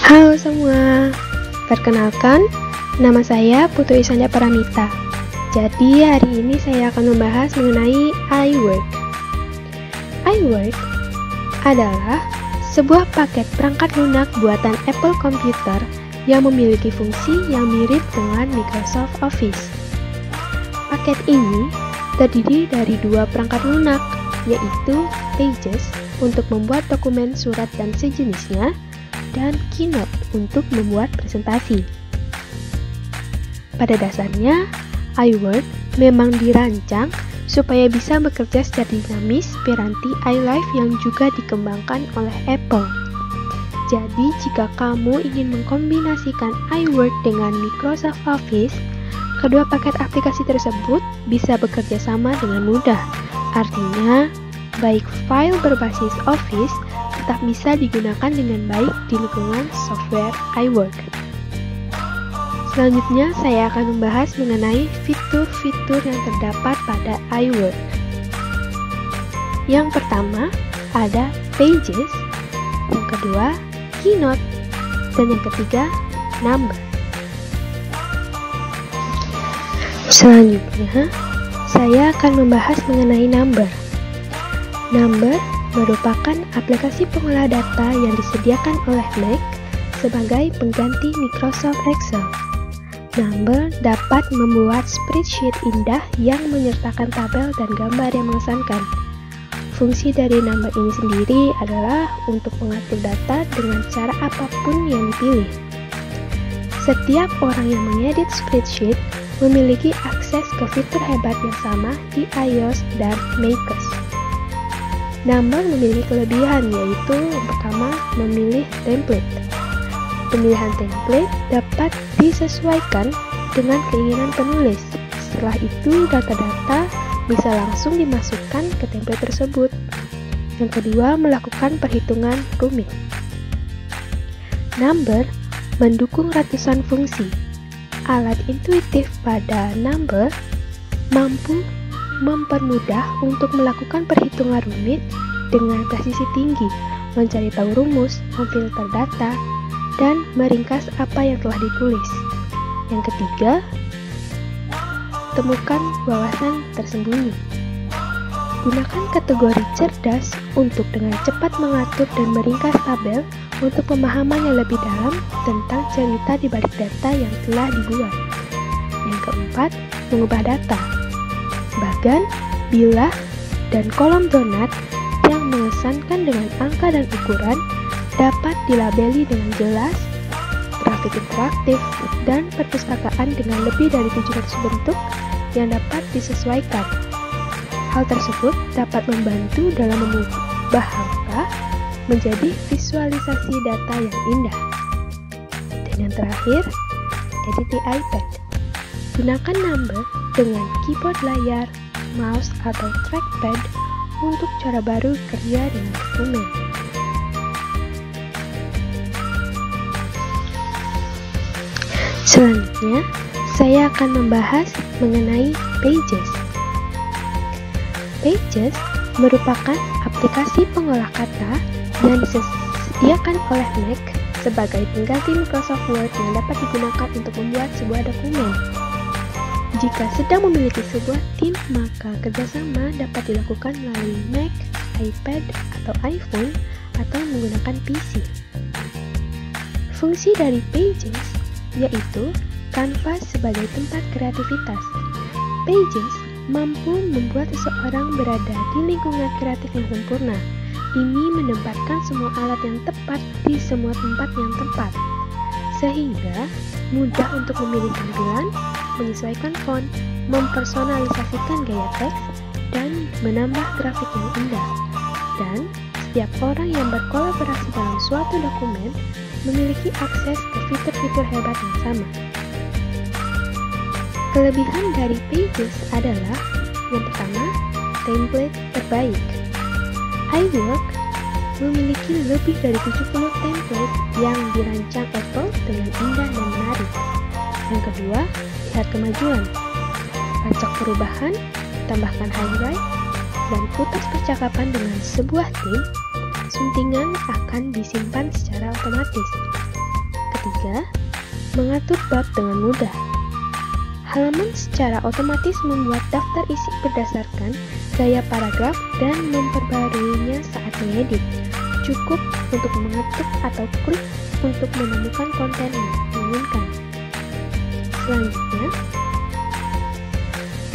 Halo semua, perkenalkan, nama saya Putu Isanda Paramita. Jadi hari ini saya akan membahas mengenai iWork. iWork adalah sebuah paket perangkat lunak buatan Apple Computer yang memiliki fungsi yang mirip dengan Microsoft Office. Paket ini terdiri dari dua perangkat lunak, yaitu Pages untuk membuat dokumen, surat, dan sejenisnya, dan Keynote untuk membuat presentasi. Pada dasarnya, iWork memang dirancang supaya bisa bekerja secara dinamis piranti iLife yang juga dikembangkan oleh Apple. Jadi, jika kamu ingin mengkombinasikan iWork dengan Microsoft Office, kedua paket aplikasi tersebut bisa bekerja sama dengan mudah. Artinya, baik file berbasis Office tetap bisa digunakan dengan baik di lingkungan software iWork. Selanjutnya, saya akan membahas mengenai fitur-fitur yang terdapat pada iWork. Yang pertama, ada Pages, yang kedua, Keynote, dan yang ketiga, Number. Selanjutnya, saya akan membahas mengenai Number. Number merupakan aplikasi pengolah data yang disediakan oleh Mac sebagai pengganti Microsoft Excel. Number dapat membuat spreadsheet indah yang menyertakan tabel dan gambar yang mengesankan. Fungsi dari Number ini sendiri adalah untuk mengatur data dengan cara apapun yang dipilih. Setiap orang yang mengedit spreadsheet memiliki akses ke fitur hebat yang sama di iOS dan macOS. Number memiliki kelebihan, yaitu yang pertama, memilih template. Pemilihan template dapat disesuaikan dengan keinginan penulis. Setelah itu, data-data bisa langsung dimasukkan ke template tersebut. Yang kedua, melakukan perhitungan rumit. Number mendukung ratusan fungsi. Alat intuitif pada Number mampu mempermudah untuk melakukan perhitungan rumit dengan presisi tinggi, mencari tahu rumus, memfilter data, dan meringkas apa yang telah ditulis. Yang ketiga, temukan wawasan tersembunyi. Gunakan kategori cerdas untuk dengan cepat mengatur dan meringkas tabel untuk pemahaman yang lebih dalam tentang cerita di balik data yang telah dibuat. Yang keempat, mengubah data. Bagan, bilah, dan kolom donat yang mengesankan dengan angka dan ukuran dapat dilabeli dengan jelas, grafik interaktif, dan perpustakaan dengan lebih dari 700 bentuk yang dapat disesuaikan. Hal tersebut dapat membantu dalam mengubah angka menjadi visualisasi data yang indah. Dan yang terakhir, edit di iPad. Gunakan Number dengan keyboard layar, mouse, atau trackpad untuk cara baru kerja dengan dokumen. Selanjutnya, saya akan membahas mengenai Pages. Pages merupakan aplikasi pengolah kata yang disediakan oleh Mac sebagai pengganti Microsoft Word yang dapat digunakan untuk membuat sebuah dokumen. Jika sedang memiliki sebuah tim, maka kerjasama dapat dilakukan melalui Mac, iPad, atau iPhone, atau menggunakan PC. Fungsi dari Pages yaitu kanvas sebagai tempat kreativitas. Pages mampu membuat seseorang berada di lingkungan kreatif yang sempurna. Ini menempatkan semua alat yang tepat di semua tempat yang tepat, sehingga mudah untuk memilih tampilan, menyesuaikan font, mempersonalisasikan gaya teks, dan menambah grafik yang indah. Dan setiap orang yang berkolaborasi dalam suatu dokumen memiliki akses ke fitur-fitur hebat yang sama. Kelebihan dari Pages adalah yang pertama, template terbaik. iWork memiliki lebih dari 70 template yang dirancang Apple dengan indah dan menarik. Yang kedua, lihat kemajuan. Acak perubahan, tambahkan highlight, dan putus percakapan dengan sebuah tim, suntingan akan disimpan secara otomatis. ketiga, mengatur bab dengan mudah. Halaman secara otomatis membuat daftar isi berdasarkan gaya paragraf dan memperbaruinya saat mengedit. Cukup untuk mengetuk atau klik untuk menemukan konten yang diinginkan. Selanjutnya,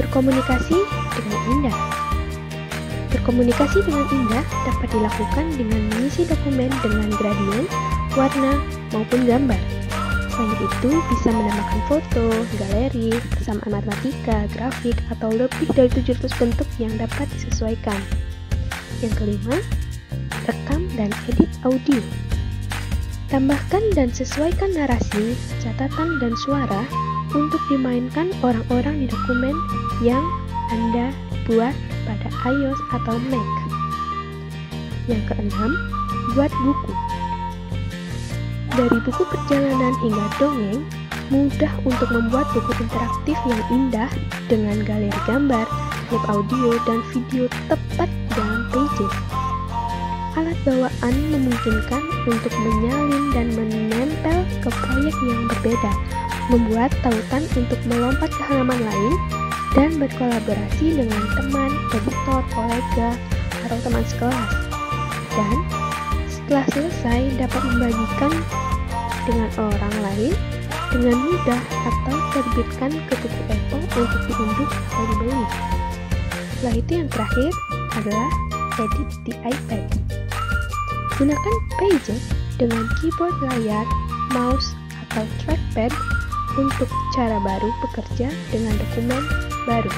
berkomunikasi dengan indah. Berkomunikasi dengan indah dapat dilakukan dengan mengisi dokumen dengan gradien, warna, maupun gambar. Selain itu, bisa menambahkan foto, galeri, persamaan matematika, grafik, atau lebih dari 700 bentuk yang dapat disesuaikan. Yang kelima, rekam dan edit audio. Tambahkan dan sesuaikan narasi, catatan, dan suara untuk dimainkan orang-orang di dokumen yang Anda buat pada iOS atau Mac. Yang keenam, buat buku. Dari buku perjalanan hingga dongeng, mudah untuk membuat buku interaktif yang indah dengan galeri gambar, klip audio, dan video tepat dalam Pages. Alat bawaan memungkinkan untuk menyalin dan menempel ke proyek yang berbeda, membuat tautan untuk melompat ke halaman lain, dan berkolaborasi dengan teman, editor, kolega, atau teman sekelas. Dan setelah selesai dapat membagikan dengan orang lain dengan mudah atau terbitkan ke buku Apple untuk diunduh atau dibeli. Setelah itu yang terakhir adalah edit di iPad. Gunakan Pages dengan keyboard layar, mouse, atau trackpad untuk cara baru bekerja dengan dokumen baru.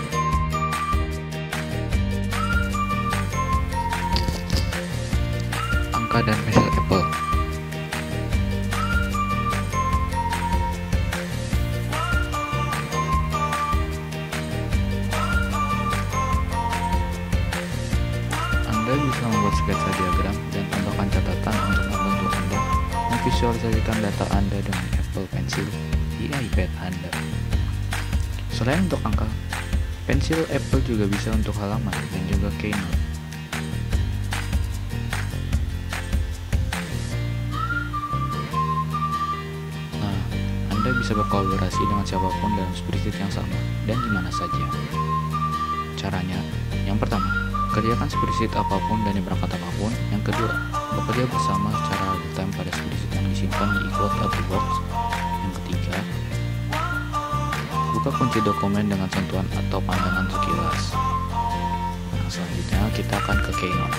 Angka dan pensil Apple. Anda bisa membuat sketsa diagram dan tambahkan catatan untuk membantu Anda memvisualisasikan data Anda dengan Apple Pencil di iPad Anda. Selain untuk angka, pensil Apple juga bisa untuk halaman dan juga Keynote. Nah, Anda bisa berkolaborasi dengan siapapun dalam spreadsheet yang sama dan di mana saja. Caranya, yang pertama, kerjakan spreadsheet apapun dan di perangkat apapun. Yang kedua, bekerja bersama secara real time pada spreadsheet yang disimpan di iCloud atau Box. Yang ketiga, buka kunci dokumen dengan sentuhan atau pandangan sekilas. Nah, selanjutnya kita akan ke Keynote.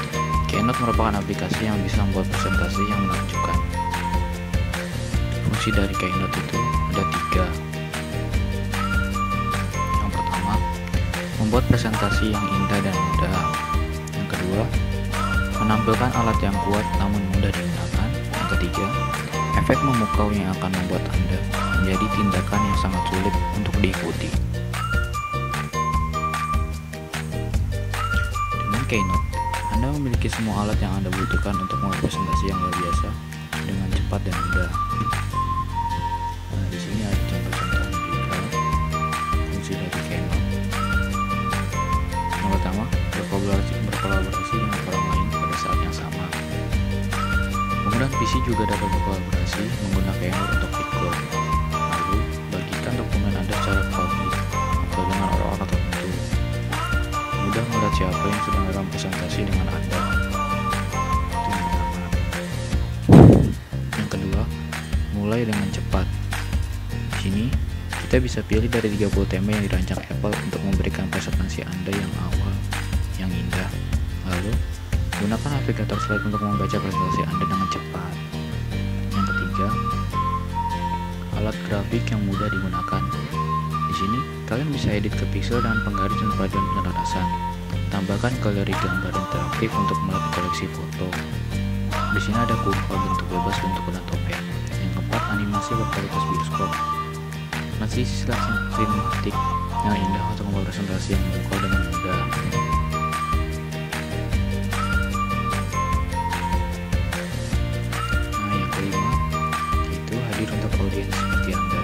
Keynote merupakan aplikasi yang bisa membuat presentasi yang menakjubkan. Fungsi dari Keynote itu ada 3. Yang pertama, membuat presentasi yang indah dan mudah. Yang kedua, menampilkan alat yang kuat namun mudah digunakan. Yang ketiga, efek memukau yang akan membuat Anda menjadi tindakan yang sangat sulit untuk diikuti. Dengan Keynote, Anda memiliki semua alat yang Anda butuhkan untuk membuat presentasi yang luar biasa dengan cepat dan mudah. Nah, di sini ada contoh-contoh juga fungsi dari Keynote. Yang pertama, berkolaborasi dengan orang lain pada saat yang sama. Penggunaan PC juga dapat berkolaborasi menggunakan Keynote untuk iCloud. Lalu, bagikan dokumen Anda secara publik atau dengan orang-orang tertentu. Mudah melihat siapa yang sedang dalam presentasi dengan Anda. Itu yang pertama. Yang kedua, mulai dengan cepat. Di sini, kita bisa pilih dari 30 tema yang dirancang Apple untuk memberikan presentasi Anda yang awal, yang indah. Lalu, gunakan aplikator slide untuk membaca presentasi Anda dengan cepat. Yang ketiga, alat grafik yang mudah digunakan. Di sini, kalian bisa edit ke pixel dengan penggaris dan paduan penyelarasan. Tambahkan galeri gambar interaktif untuk melatih koleksi foto. Di sini ada kurva bentuk bebas bentuk dan topeng. Yang keempat, animasi berkualitas bioskop. Masih istilah sinematik yang indah untuk membuat presentasi yang memukau dengan mudah. Nah, yang kelima yaitu hadir untuk audiens seperti Anda.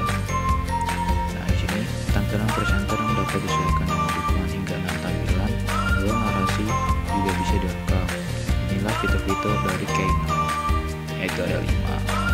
Nah, di sini tampilan presenter yang dapat disesuaikan dengan dukungan hingga 6 tampilan, lalu narasi juga bisa direkam. Inilah fitur-fitur dari Keynote, yaitu ada 5.